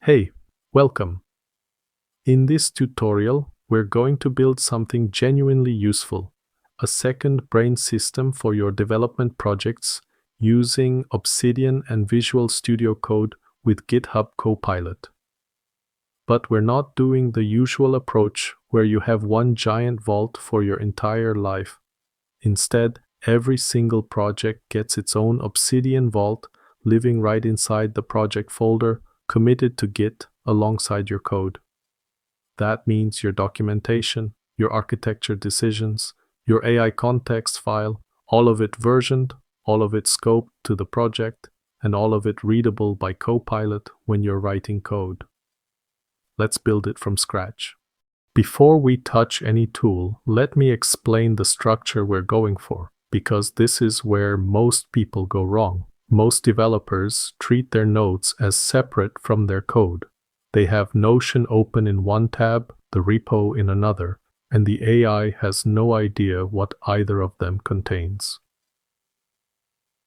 Hey, welcome. In this tutorial, we're going to build something genuinely useful, a second brain system for your development projects using Obsidian and Visual Studio Code with GitHub Copilot. But we're not doing the usual approach where you have one giant vault for your entire life. Instead, every single project gets its own Obsidian vault living right inside the project folder committed to Git alongside your code. That means your documentation, your architecture decisions, your AI context file, all of it versioned, all of it scoped to the project, and all of it readable by Copilot when you're writing code. Let's build it from scratch. Before we touch any tool, let me explain the structure we're going for, because this is where most people go wrong. Most developers treat their nodes as separate from their code. They have Notion open in one tab, the repo in another, and the AI has no idea what either of them contains.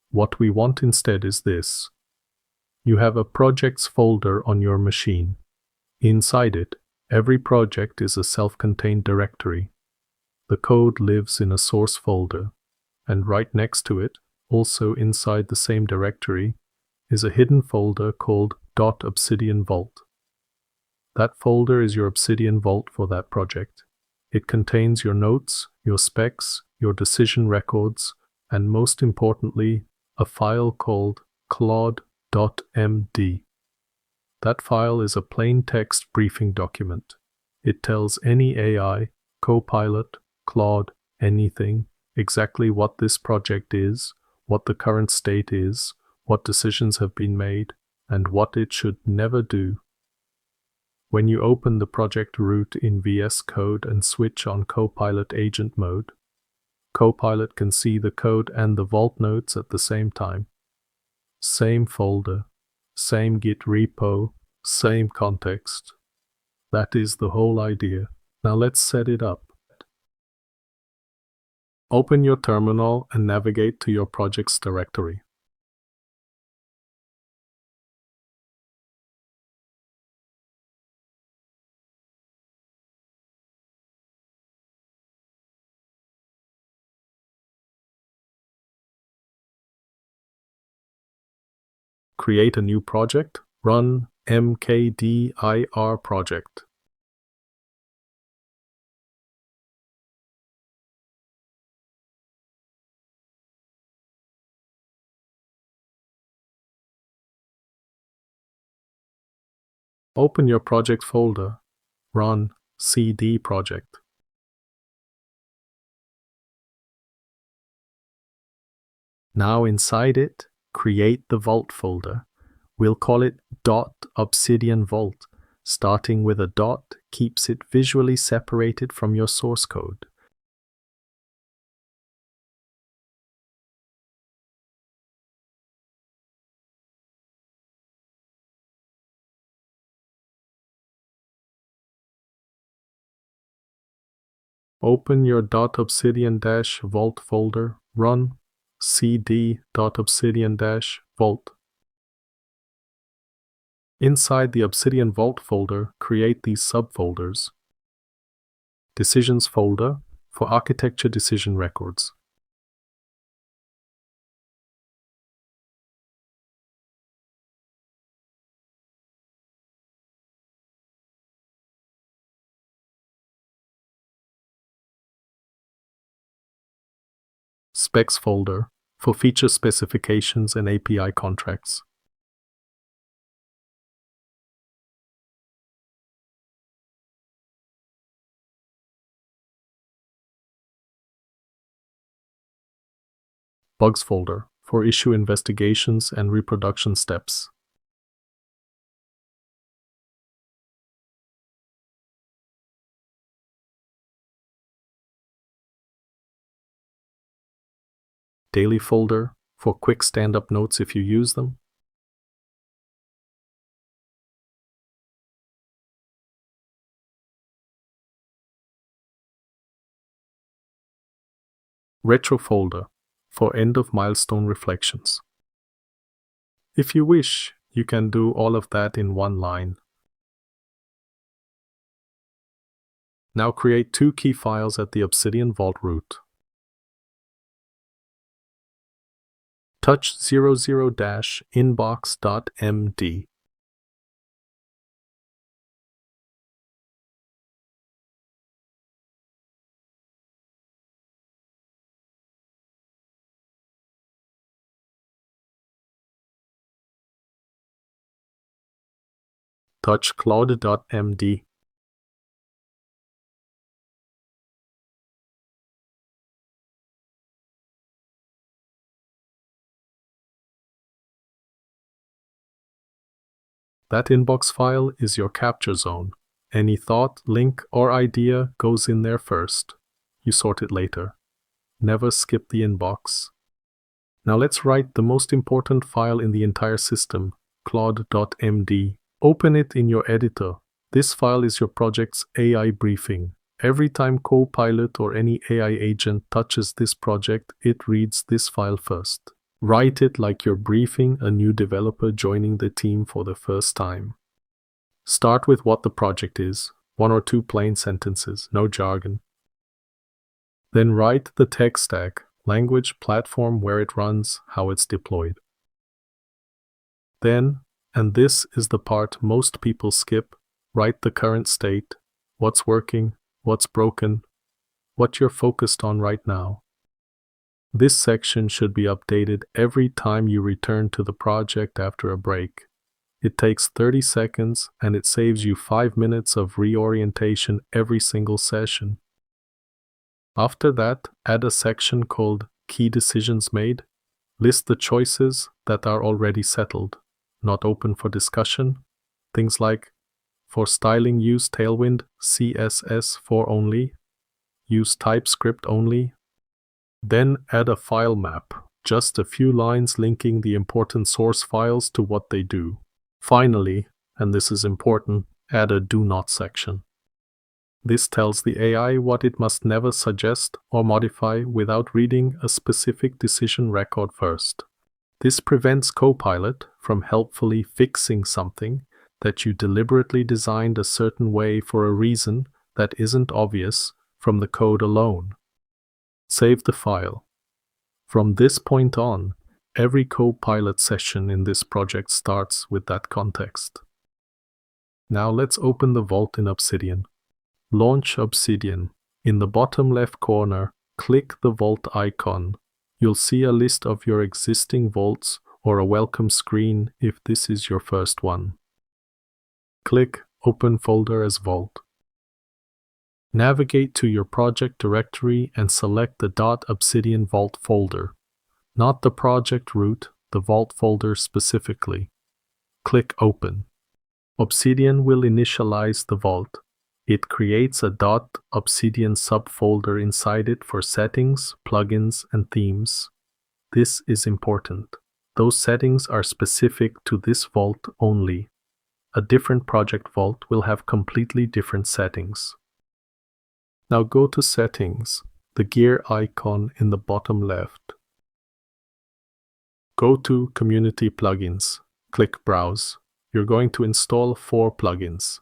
What we want instead is this. You have a projects folder on your machine. Inside it, every project is a self-contained directory. The code lives in a source folder, and right next to it, also inside the same directory, is a hidden folder called .obsidian vault. That folder is your Obsidian vault for that project. It contains your notes, your specs, your decision records, and most importantly, a file called CLAUDE.md. That file is a plain text briefing document. It tells any AI, Copilot, Claude, anything, exactly what this project is, what the current state is, what decisions have been made, and what it should never do. When you open the project root in VS Code and switch on Copilot agent mode, Copilot can see the code and the vault nodes at the same time. Same folder, same Git repo, same context. That is the whole idea. Now let's set it up. Open your terminal and navigate to your projects directory. Create a new project. Run mkdir project. Open your project folder. Run cd project. Now inside it, create the vault folder. We'll call it .obsidian vault. Starting with a dot keeps it visually separated from your source code. Open your .obsidian-vault folder. Run cd.obsidian-vault. Inside the Obsidian Vault folder, create these subfolders. Decisions folder for architecture decision records. Specs folder for feature specifications and API contracts. Bugs folder for issue investigations and reproduction steps. Daily folder for quick stand-up notes if you use them. Retro folder for end-of-milestone reflections. If you wish, you can do all of that in one line, Now create two key files at the Obsidian Vault root. Touch 00-inbox.md. Touch CLAUDE.md. That inbox file is your capture zone. Any thought, link, or idea goes in there first. You sort it later. Never skip the inbox. Now let's write the most important file in the entire system, CLAUDE.md. Open it in your editor. This file is your project's AI briefing. Every time Copilot or any AI agent touches this project, it reads this file first. Write it like you're briefing a new developer joining the team for the first time. Start with what the project is, 1 or 2 plain sentences, no jargon. Then write the tech stack, language, platform, where it runs, how it's deployed. Then, and this is the part most people skip, write the current state, what's working, what's broken, what you're focused on right now. This section should be updated every time you return to the project after a break. It takes 30 seconds and it saves you 5 minutes of reorientation every single session. After that, add a section called Key Decisions Made. List the choices that are already settled, not open for discussion. Things like, for styling use Tailwind CSS4 only, use TypeScript only. Then add a file map, just a few lines linking the important source files to what they do. Finally, and this is important, add a do not section. This tells the AI what it must never suggest or modify without reading a specific decision record first. This prevents Copilot from helpfully fixing something that you deliberately designed a certain way for a reason that isn't obvious from the code alone. Save the file. From this point on, every Copilot session in this project starts with that context. Now let's open the vault in Obsidian. Launch Obsidian. In the bottom left corner, click the vault icon. You'll see a list of your existing vaults or a welcome screen if this is your first one. Click Open Folder as Vault. Navigate to your project directory and select the .obsidian vault folder. Not the project root, the vault folder specifically. Click Open. Obsidian will initialize the vault. It creates a .obsidian subfolder inside it for settings, plugins, and themes. This is important. Those settings are specific to this vault only. A different project vault will have completely different settings. Now go to Settings, the gear icon in the bottom left. Go to Community Plugins. Click Browse. You're going to install 4 plugins.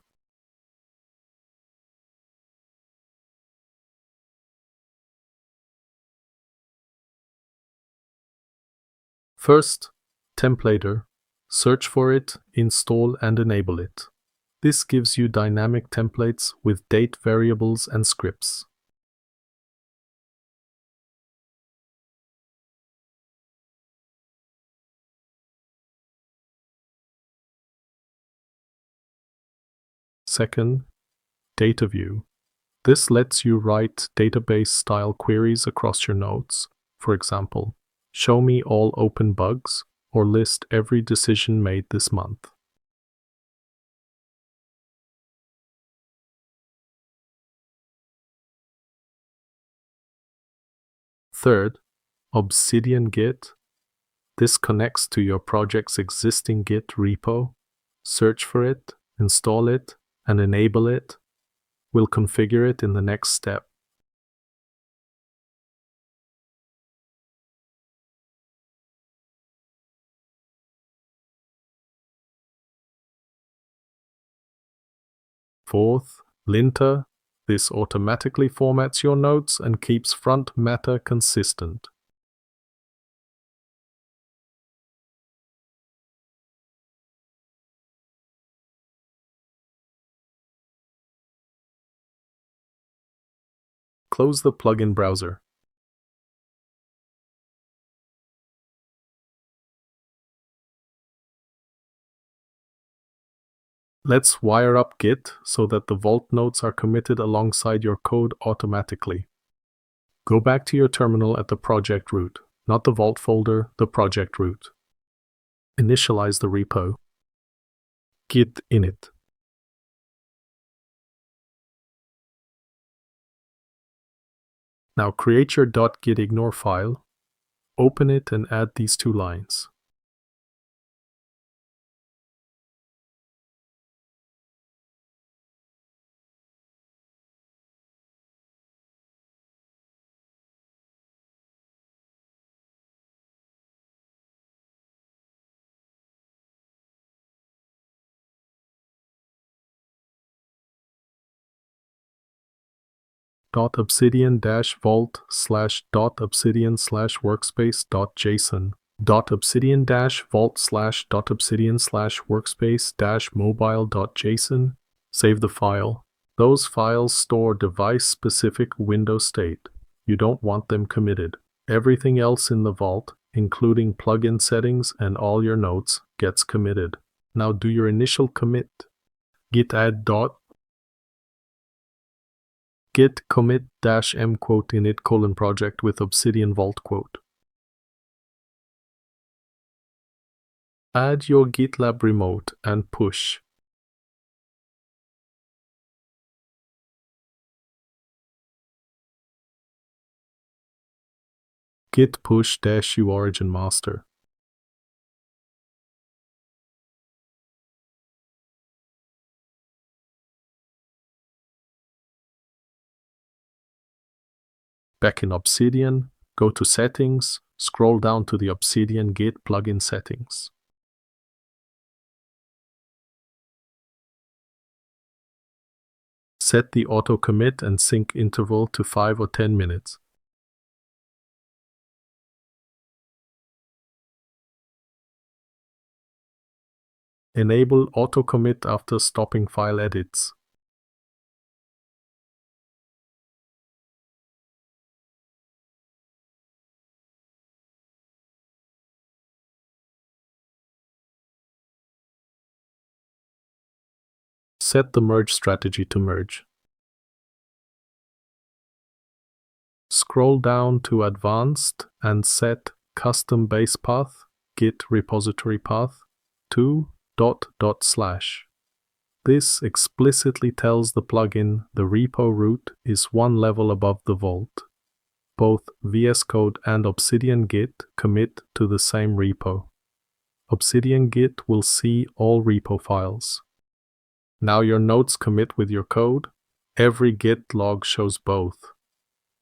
First, Templater. Search for it, install and enable it. This gives you dynamic templates with date variables and scripts. Second, Dataview. This lets you write database-style queries across your nodes. For example, show me all open bugs or list every decision made this month. Third, Obsidian Git. This connects to your project's existing Git repo. Search for it, install it, and enable it. We'll configure it in the next step. Fourth, Linter. This automatically formats your notes and keeps front matter consistent. Close the plugin browser. Let's wire up Git so that the Vault nodes are committed alongside your code automatically. Go back to your terminal at the project root, not the Vault folder, the project root. Initialize the repo. Git init. Now create your .gitignore file, open it and add these two lines. .obsidian-vault/.obsidian/workspace.json .obsidian-vault/.obsidian/workspace-mobile.json. Save the file. Those files store device-specific window state. You don't want them committed. Everything else in the vault, including plugin settings and all your notes, gets committed. Now do your initial commit. Git add git commit -m init project with Obsidian Vault . Add your GitLab remote and push. Git push -u origin master. Back in Obsidian, go to Settings, scroll down to the Obsidian Git plugin settings. Set the auto commit and sync interval to 5 or 10 minutes. Enable auto commit after stopping file edits. Set the merge strategy to merge. Scroll down to Advanced and set Custom Base Path, Git Repository Path, to ... This explicitly tells the plugin the repo root is one level above the vault. Both VS Code and Obsidian Git commit to the same repo. Obsidian Git will see all repo files. Now your notes commit with your code. Every Git log shows both.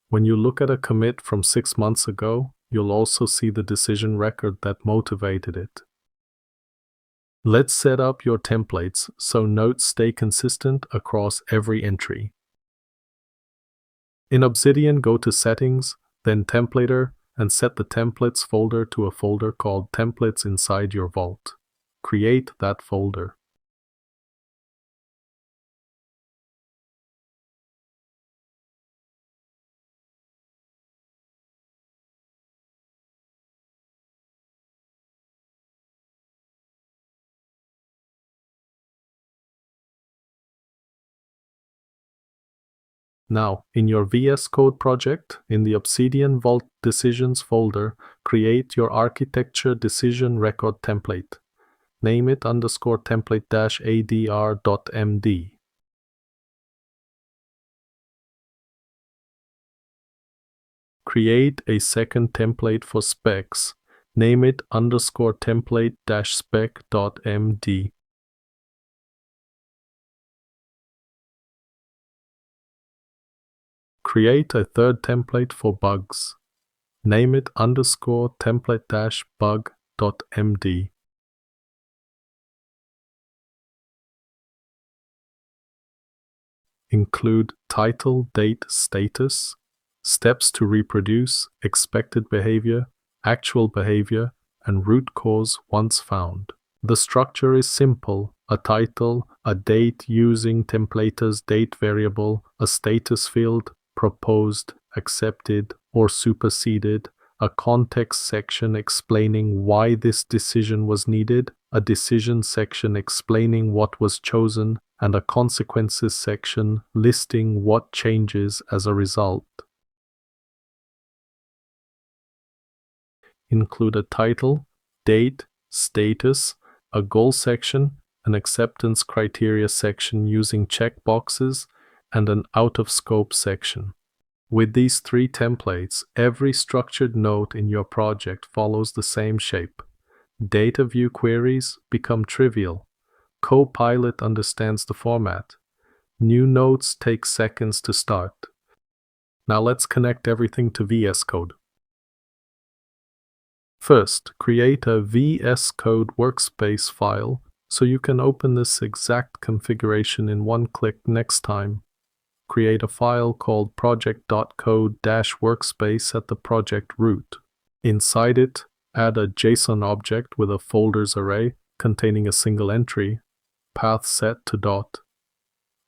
When you look at a commit from 6 months ago, you'll also see the decision record that motivated it. Let's set up your templates so notes stay consistent across every entry. In Obsidian, go to Settings, then Templater, and set the Templates folder to a folder called Templates inside your vault. Create that folder. Now, in your VS Code project, in the Obsidian Vault Decisions folder, create your architecture decision record template. Name it _template-adr.md. Create a second template for specs. Name it _template-spec.md. Create a third template for bugs. Name it _template-bug.md. include title, date, status, steps to reproduce, expected behavior, actual behavior, and root cause once found. The structure is simple: a title, a date using templator's date variable, a status field, proposed, accepted, or superseded, a context section explaining why this decision was needed, a decision section explaining what was chosen, and a consequences section listing what changes as a result. Include a title, date, status, a goal section, an acceptance criteria section using checkboxes, and an out-of-scope section. With these 3 templates, every structured note in your project follows the same shape. Dataview queries become trivial. Copilot understands the format. New notes take seconds to start. Now let's connect everything to VS Code. First, create a VS Code workspace file so you can open this exact configuration in one click next time. Create a file called project.code-workspace at the project root. Inside it, add a JSON object with a folders array containing a single entry, path set to dot.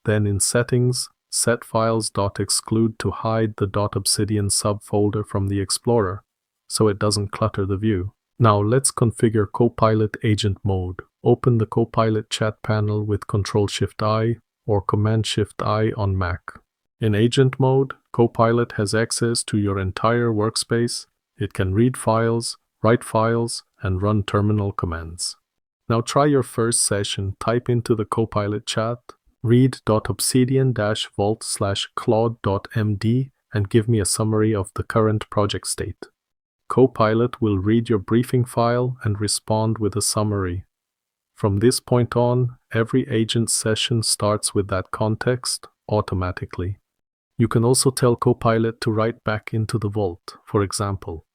Then in settings, set files.exclude to hide the .obsidian subfolder from the Explorer, so it doesn't clutter the view. Now let's configure Copilot agent mode. Open the Copilot chat panel with Ctrl-Shift-I or Command-Shift-I on Mac. In agent mode, Copilot has access to your entire workspace. It can read files, write files, and run terminal commands. Now try your first session. Type into the Copilot chat, read.obsidian-vault/CLAUDE.md and give me a summary of the current project state. Copilot will read your briefing file and respond with a summary. From this point on, every agent session starts with that context automatically. You can also tell Copilot to write back into the vault. For example,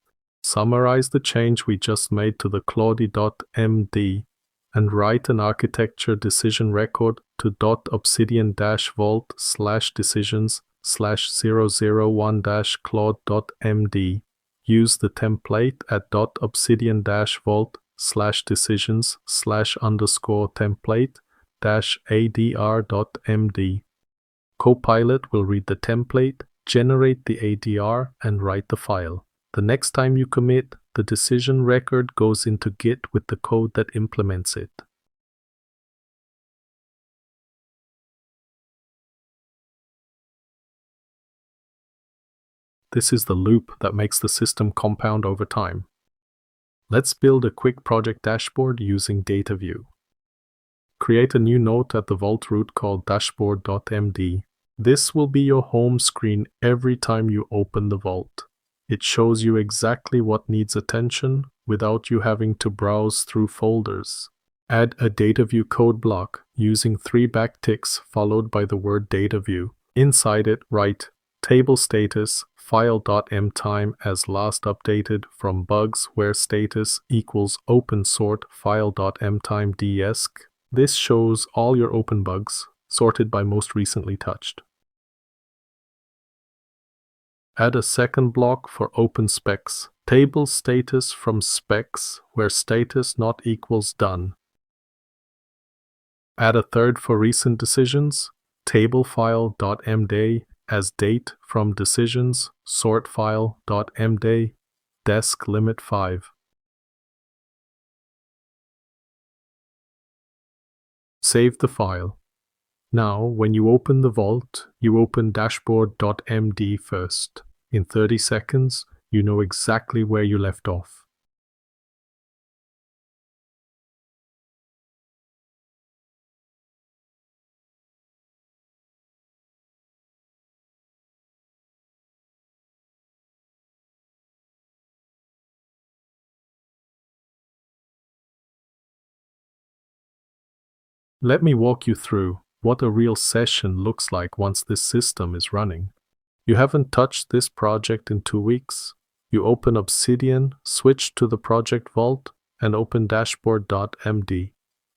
summarize the change we just made to the CLAUDE.md and write an architecture decision record to .obsidian-vault/decisions/001-claude.md. Use the template at .obsidian-vault/decisions/_template-adr.md. Copilot will read the template, generate the ADR, and write the file. The next time you commit, the decision record goes into Git with the code that implements it. This is the loop that makes the system compound over time. Let's build a quick project dashboard using Dataview. Create a new note at the vault root called dashboard.md. This will be your home screen every time you open the vault. It shows you exactly what needs attention without you having to browse through folders. Add a Dataview code block using 3 backticks followed by the word Dataview. Inside it, write table status file.mtime as last updated from bugs where status equals open sort file.mtime dsc. This shows all your open bugs, sorted by most recently touched. Add a second block for open specs, table status from specs where status not equals done. Add a third for recent decisions, table file.md as date from decisions, sort file.md, desc limit 5. Save the file. Now, when you open the vault, you open dashboard.md first. In 30 seconds, you know exactly where you left off. Let me walk you through what a real session looks like once this system is running. You haven't touched this project in 2 weeks. You open Obsidian, switch to the project vault, and open dashboard.md.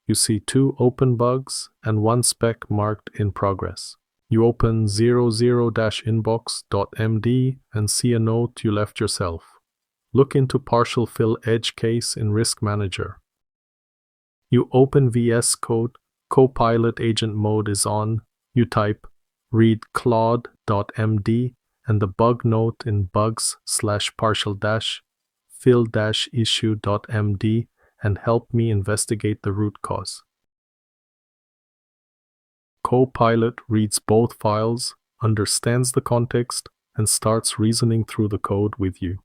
You see 2 open bugs and 1 spec marked in progress. You open 00-inbox.md and see a note you left yourself. Look into partial fill edge case in Risk Manager. You open VS Code, Copilot agent mode is on. You type read CLAUDE.md and the bug note in bugs/partial-fill-issue.md and help me investigate the root cause. Copilot reads both files, understands the context, and starts reasoning through the code with you.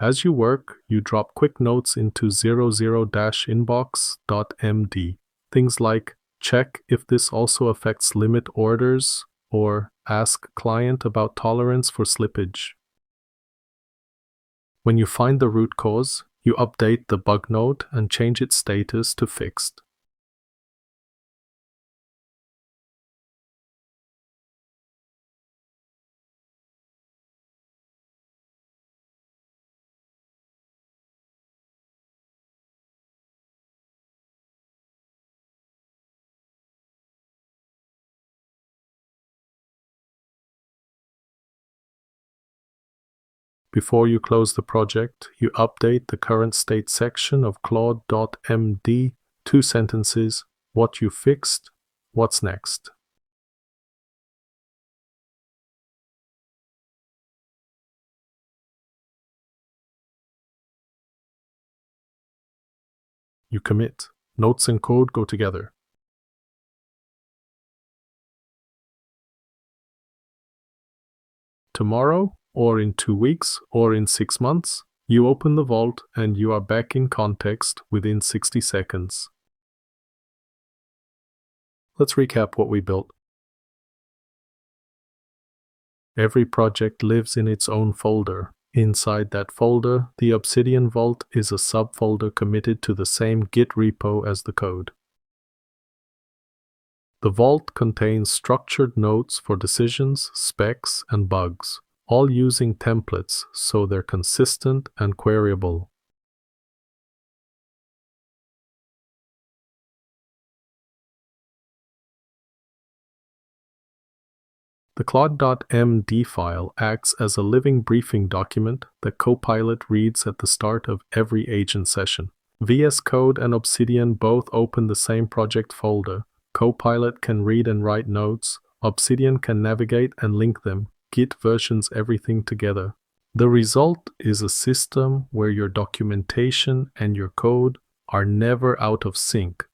As you work, you drop quick notes into 00-inbox.md. Things like, check if this also affects limit orders, or ask client about tolerance for slippage. When you find the root cause, you update the bug note and change its status to fixed. Before you close the project, you update the current state section of CLAUDE.md, 2 sentences, what you fixed, what's next. You commit. Notes and code go together. Tomorrow, or in 2 weeks, or in 6 months, you open the vault and you are back in context within 60 seconds. Let's recap what we built. Every project lives in its own folder. Inside that folder, the Obsidian Vault is a subfolder committed to the same Git repo as the code. The vault contains structured notes for decisions, specs, and bugs, all using templates so they're consistent and queryable. The CLAUDE.md file acts as a living briefing document that Copilot reads at the start of every agent session. VS Code and Obsidian both open the same project folder. Copilot can read and write notes. Obsidian can navigate and link them. Git versions everything together. The result is a system where your documentation and your code are never out of sync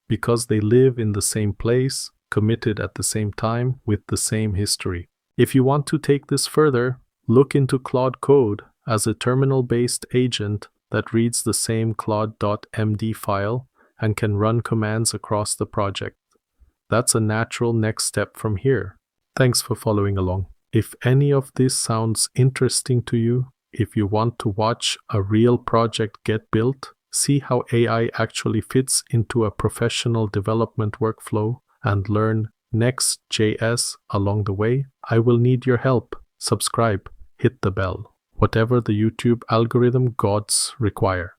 because they live in the same place, committed at the same time with the same history. If you want to take this further, look into Claude Code as a terminal-based agent that reads the same Claude.md file and can run commands across the project. That's a natural next step from here. Thanks for following along. If any of this sounds interesting to you, if you want to watch a real project get built, see how AI actually fits into a professional development workflow, and learn Next.js along the way, I will need your help. Subscribe, hit the bell, whatever the YouTube algorithm gods require.